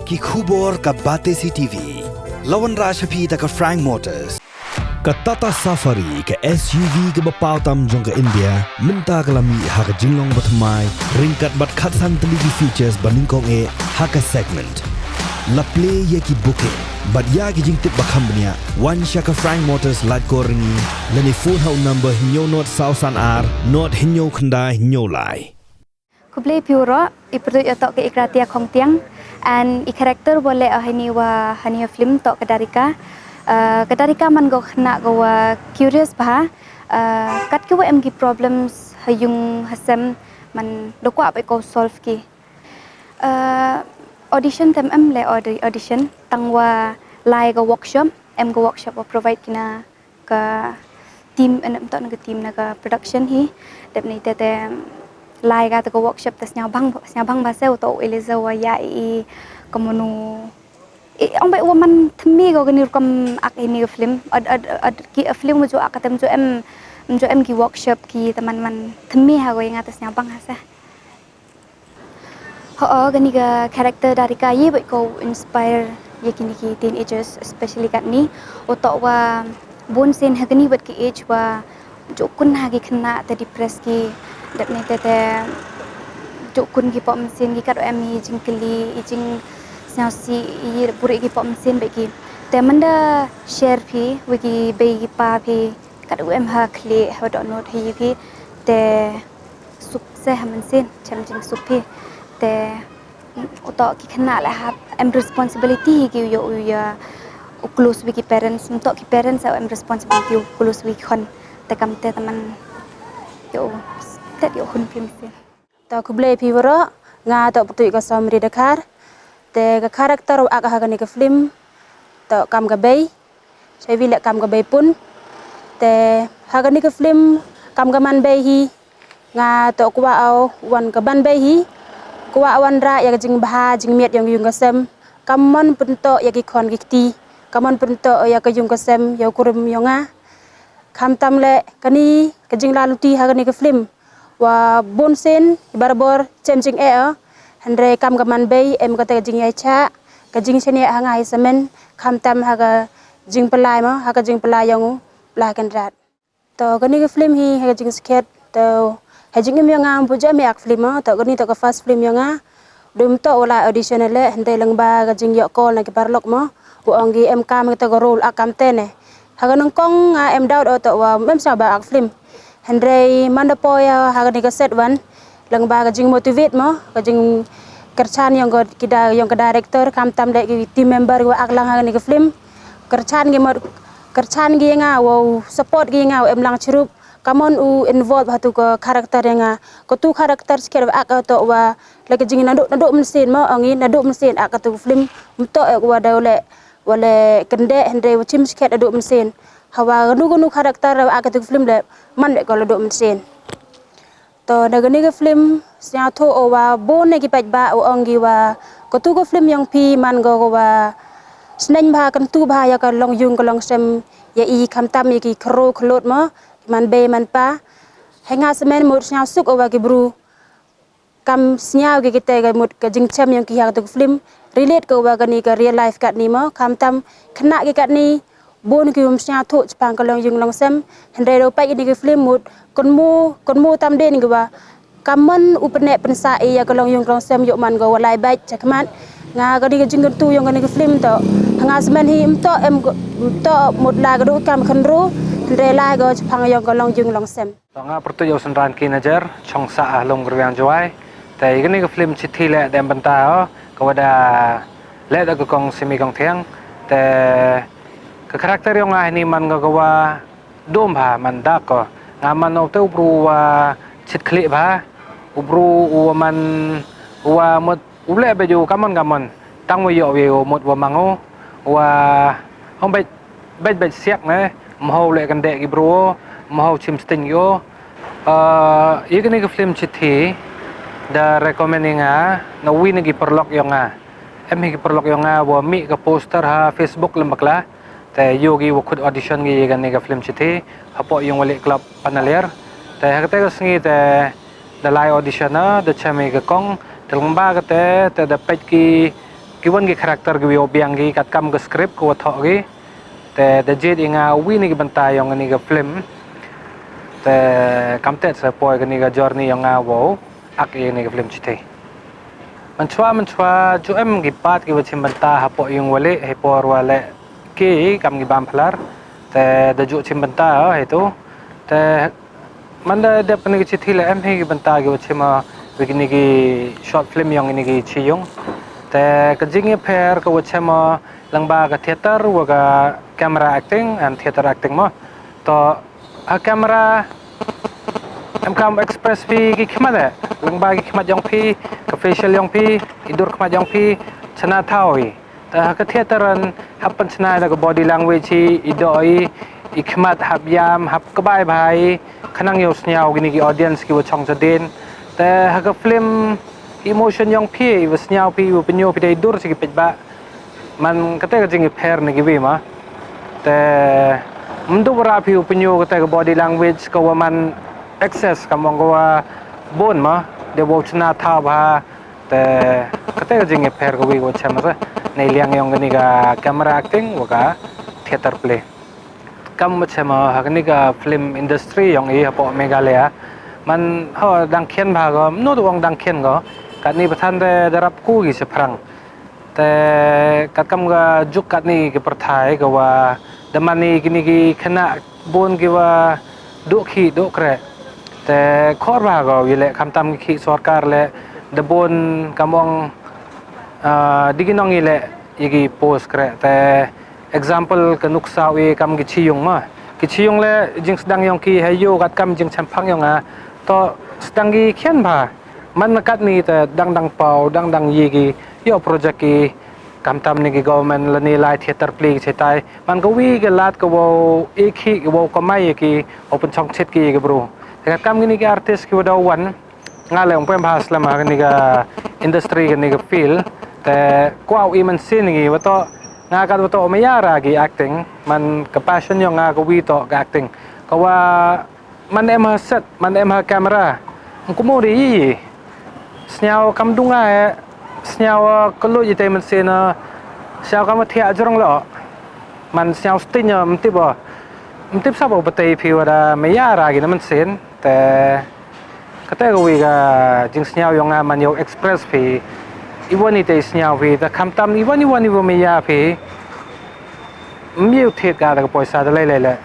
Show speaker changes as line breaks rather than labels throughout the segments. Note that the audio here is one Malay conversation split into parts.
ki khubor ka Bate CTV. Lawan Rashapi ta ka Frank Motors. Ka Tata Safari ke SUV ke bapau tam jong ke India minta kalami ha ka jinglong batmai ringkat bat khatsan teligi features baningkong e ha ka segment la play ye ki booking bat ya ki jing tip bakham bnia one shaka Frank Motors lat ko ringi lani phone hau number hinyo not sausan r not hinyo khanda hinyo lai
ku play pure ipertu tok ke ikratia khong tiang and i character boleh ahini wa hani film tok kedarika kedarika man go khna go curious bah kat ki wa mg problems hayung hasam man do ko apai ko solve ki audition tem em le audition tangwa lai go workshop em go workshop wa provide kina ka team en tok na team na ka production hi dep ni te lai ga go workshop tas nya bang ba seu to eliza wa ya I komunu ông bay woman thmi go gani kam ak ini film ad ki film jo akatem jo em ki workshop ki teman-teman thmi ha go yang atasnya bang hasa ho gani ga karakter dari kai baik ko inspire yakini ki teenagers especially kat ni otok wa bon sen ha gani bat ki age wa jo kun ha gi khna te depress ki dat ni te jo kun ki pom sen ki kat em hi jingkeli jing Now si puri ki pom sin bagi temanda share pi wiki bagi pa pi kat em ha kli ha dot note hi pi te sukses haman sin cham jing sup pi te utok ki khna la ha em responsibility ki yo ya close wiki parents utok ki parents em responsibility close wiki kon te kam te teman yo te yo hun pi sin
ta ku ble pi woro nga to putui ka samri dakar te ka karakter ak ha ni ka film to kam ga bay sai vi le kam ga bay pun te ha ni ka film kam ga man bay hi nga to kwa au wan ka ban bay hi kwa wan ra ya jing bah jing miet yang yung ka sem kam mon pun to ya ki khon ki ti kam mon pun to ya ka yung ka sem ya kurum yonga kam tam le kani ka jing la luti ha ni ka film wa bon sen barbor chem jing e Andre kam gaman bay em kata jing cha ka jing sene hangai semen kam tam haga jing pelai ma haga jing pelai yang la kan rat to kani ke film hi haga jing sket to ha jing mi ngam puja mi ak film ma to kani to ka first film yang dum to wala audition le hande lang ba ka jing yo call na ki parlok ma bu ongi em kam ta ko role akam tene haga nang kong em daud to wa mem sa ba ak film Andre mandapoya haga ni ka set one lang ba ka jing motivate mo ka jing kerchan yang ke director kam tam dek ki team member wa aklang ha ni ke film kerchan gi nga wow support gi nga em lang chrup kamon u involve hatu ko karakter yang ko tu karakter sker wa ak to wa lagi jing naduk mesin mo angi naduk mesin ak tu film to wa dole wale kende hende chim sker naduk mesin hawa nu karakter ak tu film le man ko naduk mesin to daga ni ke film sia tho o wa bon ne ki paj ba o ongi wa ko tu ko film yang pi man go wa sneng ba kan tu ba ya ka long yung ka long sem ya I kam tam ya ki kro khlot mo man be man pa henga semen mo sia suk o wa ki bru kam sia ki te ga mut ka jing chem yang ki ya tu film relate ko wa ka ni ka real life kat ni mo kam tam khna ki kat ni bon ki sia tho chpang ka long yung long sem hende ro pa ki ni ki film mut kon mu tam den gwa kamon upne pensa ya kalong yung klong sem yo man go walai bai chakmat nga ga di jing tu yung ga film to nga semen hi em to một la ga do kam khan ro re la go chpang yung kalong yung long sem
to nga pertu yo san ran ki najar chong sa long grwang jwai tai ga ni ga film chithi le dem banta ko wada le da ko kong simi kong thiang te ka karakter yung nga ni man ga wa dom ha man da ko ngaman o te ubru wa chit kli ba ubru man wa mot ule beju kamon tang yo mot wa mango wa hom bet siak ne mo le kan de ki bro mo chim sting yo igni ke film chithi da recommending na win gi perlok yo nga em gi perlok yo nga wa mi ka poster ha Facebook lembakla te yogi wo khud audition gi gan ga film chithi hapo yung wali club panaler te hakte ko sngi te the live audition na the chame ga kong telung ba ga te the pet ki kiwan gi karakter gi obiang gi kat kam ge script ko tho gi te de jet inga wi ni gi bentai yang ni ge film te kam te se poi ge ni ge journey yang wo ak ni ge film chite man chwa ju em gi pat gi wachim benta ha po yung wale he por wale ki kam gi bam phlar te de ju chim benta itu te man de pen gi chithi le em he gi benta gi wachima begini gi short film yang ini gi chiyong te ka jingi pair ka wachema langba ka theater wa ka camera acting and theater acting mo to a camera em kam express pi gi khmade langba gi khmat jong pi ka facial jong pi idur khmat jong pi chana thawi ta ka theater an hapan chana la ka body language idoi ikhmat hab yam hab ka bai bai khanang yo snyao gini gi audience ki wa chong chaden te ha film emotion yang pi was nyau pi penyo pi dai dur sigi pejba man kate ka jingi pair ni gibi ma te mdu ra pi penyo kate ka body language ka man access ka mong wa bon ma de bo chna tha ba te kate ka jingi pair ka wi go chama sa nei liang yong ni ka camera acting wa ka theater play kam ma chama ha ni ka film industry yang i ha po Meghalaya man ho dang khen ba go no do dang khen go kat ni pathan de darap ku gi se phrang te kat kam ga juk kat ni ke perthai ga wa damani kini gi khana bon gi wa do khi do kre te khor ba go yele kham tam khi sarkar le de bon kamong diginong ile igi post kre te example ke nuksa wi kam gi chiyong ma ki chiyong le jing sedang yong ki hayo kat kam jing champang yong a to sedang gi khen ba man kat ni te dang pau dang yigi yo project ki kam tam ni government la ni lai theater play chetai man ko wi ge lat ko wo ekhi wo kamai ki open chong chet ki ge bro te kam ni ki artist ki wada wan ngale ong pem bahas lama ni ga industry ni ga feel te kwau I man sin ni wato nga kat wato mayara gi acting man ka passion yo nga ko wi to ga acting ko wa man em ha set man em ha camera ko mo ri snyao kam dunga snyao kolo yite man sena snyao kam thia jrong lo man snyao stinya mtip sa bo batei phi wada mayara gi man sen te kate go wi ga jing snyao yonga man yo express phi iwani te snyao phi ta kham tam iwani wo maya phi miu the ga da poisa da le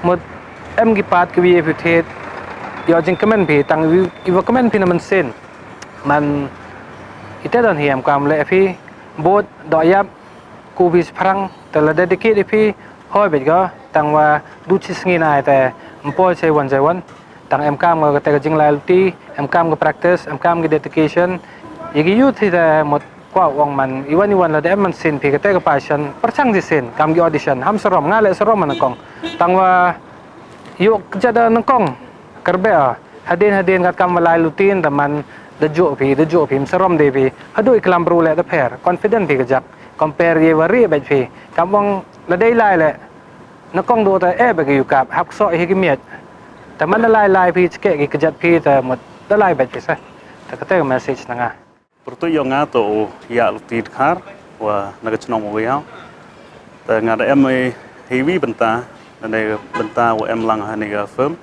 mut em gi pat ki wi phi the yo jing comment phi tang wi comment phi na man sen man ite don hiam kam le phi bot do yap ku bis phrang te la dedicate phi hoi bet ga tang wa du chi sngi nai te mpo che wan tang em kam ga te jing loyalty em kam ga practice em kam ga dedication yigi youth ti da mot kwa wong man iwan la de man sin phi ga te ga passion parchang di sen kam gi audition ham sarom nga le sarom man kong tang wa yo jada nang kong karbe hadin kat kam malai lutin da man de jo phi sarom de phi hadu iklam bru le da pher confident phi gajak compare ye wari bet phi kam wong la dei lai le na kong do ta e be yu kap hak so hi gi miet ta man lai phi chke gi gajat phi ta mot da lai bet phi sa ta ka te message na nga
Pertu yang ngato ya lutit khar wa naga chnong mo ya ta ngada em heavy benta ne benta wa em lang ha ne ga firm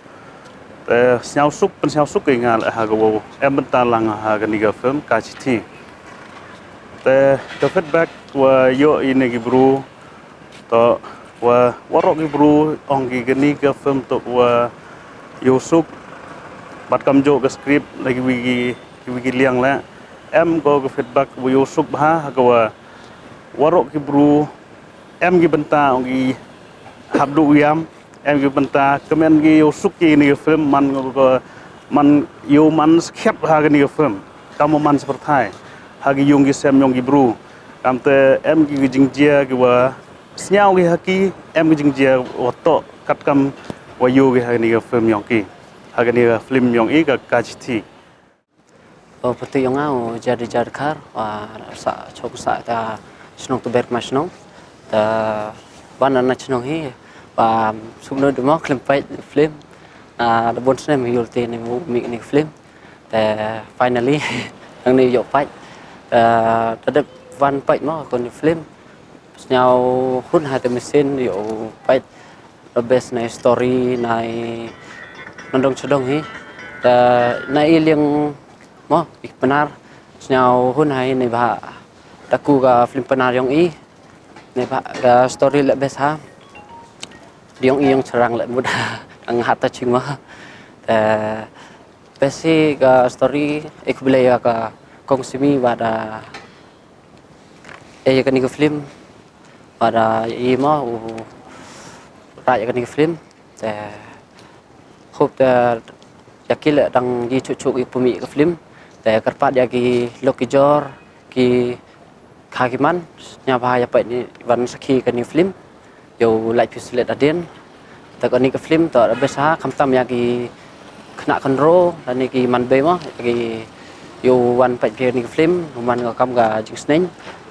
snyao suk ke ngal ha go em benta lang ha ga ni ga firm ka chi thi te feedback wa yo ini gi bru to wa warok gi bru ong gi ni ga firm to wa yo suk bat kam jo ga script lagi wi liang la em go ga feedback wa yo suk ha ga wa warok gi bru em gi benta ong gi habdu yam em gi benta kemen gi yo suk ki ni film man yo man skep ha ga ni film kamu man seperti ha gi yung gi sem yong gi bru kam te em gi jingjia gi wa snyao gi haki em gi jingjia oto kat kam wa yo gi ha ni film yong ki ha ga ni film yong I ga ka chi
Pati yang au jadi kar sa chok sa ta snong tu ber ma snong ta ban na snong hi và sum no de mo klem fight film the bon snem yul te ni mi film te finally ang ni yo fight ta de van pek mo kon di film nhau hun hai te mesin yo pek the best na story nai nandong chedong hi ta nai liang mo ik benar nhau hun hai nei ba taku ga film benar yang i nei ba ga story le best ha yang i yang serang le mudah ang hata ching ma ta besi ga story ik beli ka kong simi pada kan ni film pada ima raja kan ni film te hope te yakil dang di cucuk ipumi ke film te karpat dia ki lokijor ki kagiman nya bahaya pa ni wan sakhi kan ni film yo like pislet adin te kan ni ke film to besa kamtam ya ki kena konro dan ni ki man be mo ki yo wan pa ni ke film man ga kam ga jing sneng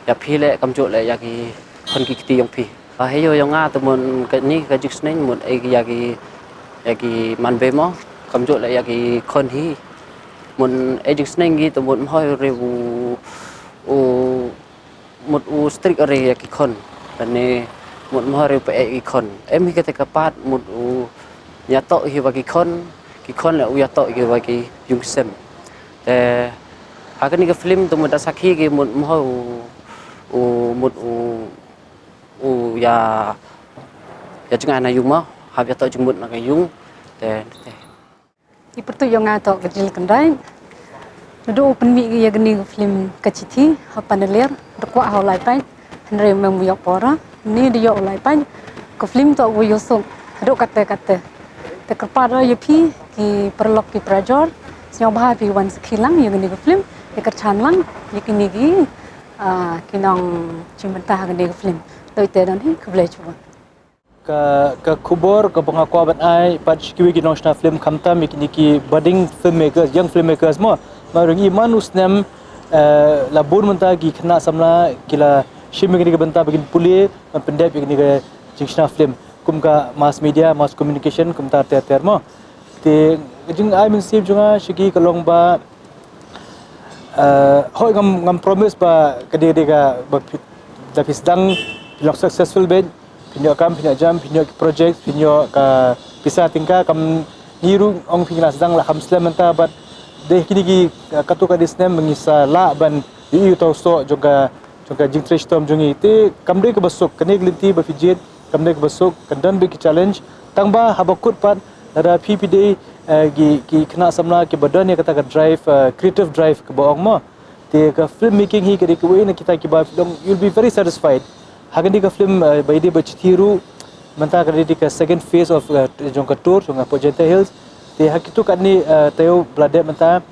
ya phi le kam jo le ya ki kon ki ti yong phi he yo yong a to mun ka ni ka jing sneng mun e ya ki man be mo kam jo le ya ki kon hi mun e jing sneng gi to mun hoi re u mut u strict re ya ki kon dan ni mun hoi re pa e ki kon em hi ka te ka pat mut u ya to hi wa ki kon le u ya to ki wa ki yung sem te akan ni ke film tu mun sakhi ki mun hoi ya jangan na yung mo hab ya to jumut na kay yung te
Ipertu yang ngato kecil kendai. Nado open mi ya geni film keciti paneler rekwa haulai pai henre memuyok pora ni dia olai pai ke film to wo yosong do kata te kepada yepi ki perlok ki prajor snyau bah pi wan sekilang ya geni film ya kerchan lang ya kini gi kinong cimentah geni film doi te dan hi ke boleh cuba
ke kubur ke pengakuan ai pat kiwi ki national film khamta mikniki budding filmmakers young filmmakers mo marung iman usnem labun menta ki khna samla kila shimikni ke benta begin puli pendep ni ke national film kumka mass media mass communication kumta ter mo te jing ai min sip junga shiki kalong ba hoi ngam promise ba kede ka da pisdang long successful ben pinyo kam pinyo jam pinyo project pinyo ka pisa tingka kam niru ong pingna sedang la kam slam menta bat deh kini ki katuka disnem mengisa la ban yu to so juga jingtrish tom jungi te kam de ke besok kene glinti ba fijit kam de ke besok kandan big challenge tangba habakut pat ada PPD ki kena samla ki badan ya kata ka drive creative drive ke baong mo te ka film making hi ke we na kita ki ba film you'll be very satisfied Hagan ka film by di bachtiru menta ka di ka second phase of jongka tour jongka Pojenta Hills te hakitu kan ni tayo blade menta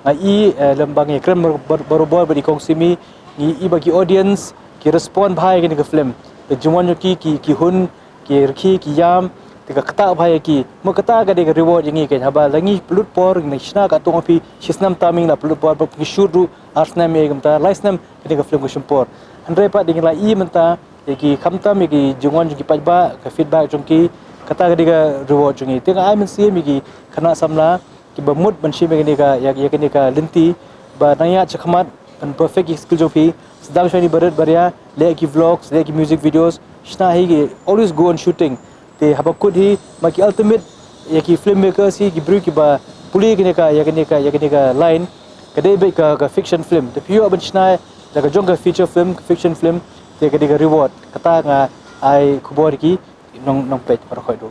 ngai lembang ye krem baru-baru bagi kongsimi ni bagi audience ki respond bhai ka film te jumon ki hun ki rki ki yam te ka kata bhai ki mo kata ka de reward yangi ke haba langi plut por ni shna ka tong pi shisnam taming na plut por ki shuru arsnam ye gamta laisnam ka film ko shumpor Andre pak dengan lai menta ki khamtam ki jungon ki pajba ka feedback jongki kata ga reward jongi tengah ai men sim ki khana samla ki bamut ban shi me ka ya ka linti ba naya chakmat an perfect skill jofi sedang shani barat baria le ki vlogs le ki music videos shna hi ki always go on shooting te habakut hi ma ki ultimate ya ki filmmaker si ki bru ki ba puli ki ka line kade be ka fiction film te pure ban shna jaga jongga feature film fiction film dia reward kata nga ai kubor ki nong page para khoi do